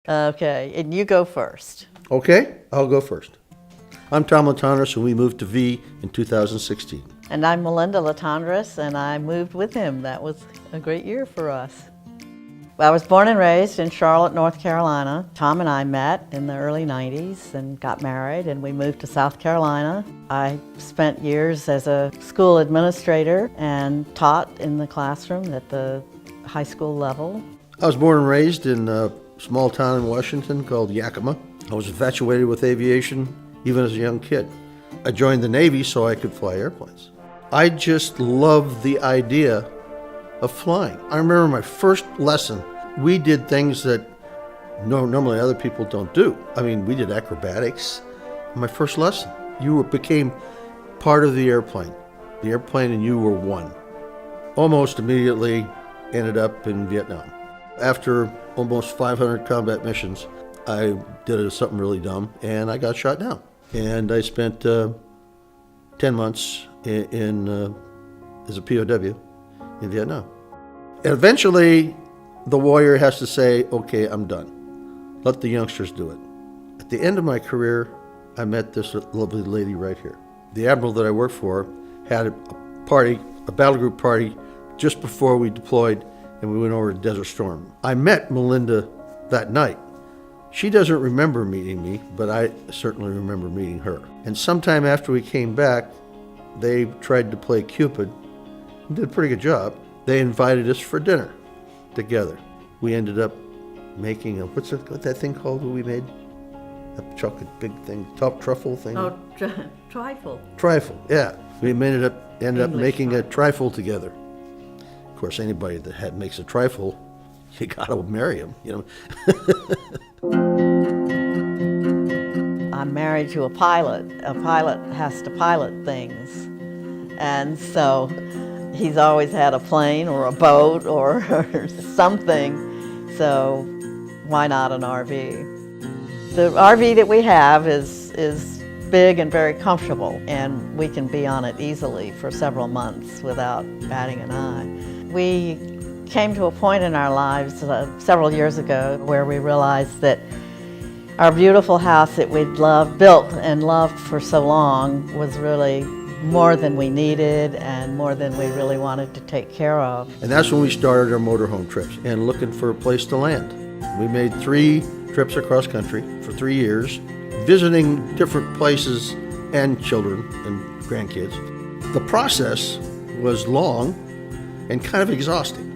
Okay, and you go first. Okay, I'll go first. I'm Tom Latendresses, and we moved to V in 2016. And I'm Melinda Latendresses, and I moved with him. That was a great year for us. I was born and raised in Charlotte, North Carolina. Tom and I met in the early 90s and got married, and we moved to South Carolina. I spent years as a school administrator and taught in the classroom at the high school level. I was born and raised in a small town in Washington called Yakima. I was infatuated with aviation even as a young kid. I joined the Navy so I could fly airplanes. I just loved the idea of flying. I remember my first lesson. We did things that normally other people don't do. I mean, we did acrobatics. My first lesson, you became part of the airplane. The airplane and you were one. Almost immediately ended up in Vietnam. After almost 500 combat missions, I did something really dumb and I got shot down. And I spent 10 months as a POW in Vietnam. And eventually, the warrior has to say, okay, I'm done. Let the youngsters do it. At the end of my career, I met this lovely lady right here. The admiral that I worked for had a battle group party just before we deployed, and we went over to Desert Storm. I met Melinda that night. She doesn't remember meeting me, but I certainly remember meeting her. And sometime after we came back, they tried to play Cupid and did a pretty good job. They invited us for dinner together. We ended up making what's that thing called that we made? A chocolate big thing, top truffle thing? Oh, trifle. Trifle, yeah. We ended up making trifle. a trifle together. Of course, anybody that makes a trifle, you gotta marry him, you know. I'm married to a pilot. A pilot has to pilot things. And so he's always had a plane or a boat or something. So why not an RV? The RV that we have is big and very comfortable, and we can be on it easily for several months without batting an eye. We came to a point in our lives several years ago where we realized that our beautiful house that we'd built and loved for so long was really more than we needed and more than we really wanted to take care of. And that's when we started our motorhome trips and looking for a place to land. We made 3 trips across country for 3 years, visiting different places and children and grandkids. The process was long and kind of exhausting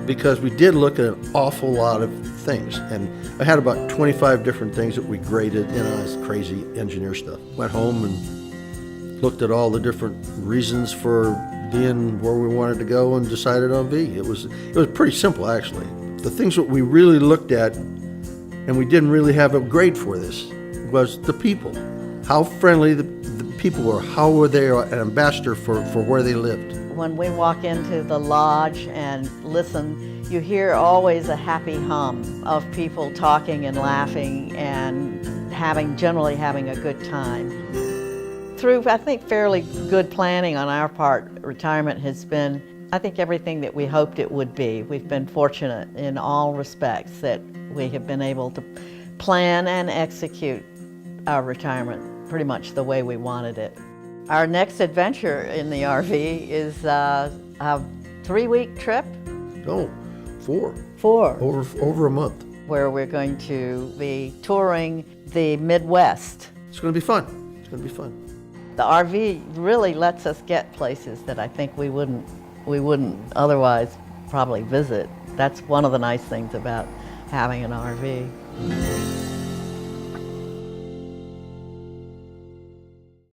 because we did look at an awful lot of things. And I had about 25 different things that we graded, this crazy engineer stuff. Went home and looked at all the different reasons for being where we wanted to go and decided on V. It was pretty simple, actually. The things that we really looked at, and we didn't really have a grade for this, was the people. How friendly the people were, how were they an ambassador for where they lived. When we walk into the lodge and listen, you hear always a happy hum of people talking and laughing and generally having a good time. Through, I think, fairly good planning on our part, retirement has been, I think, everything that we hoped it would be. We've been fortunate in all respects that we have been able to plan and execute our retirement pretty much the way we wanted it. Our next adventure in the RV is a 3-week trip. Oh, 4. 4. Over a month. Where we're going to be touring the Midwest. It's going to be fun. It's going to be fun. The RV really lets us get places that I think we wouldn't otherwise probably visit. That's one of the nice things about having an RV.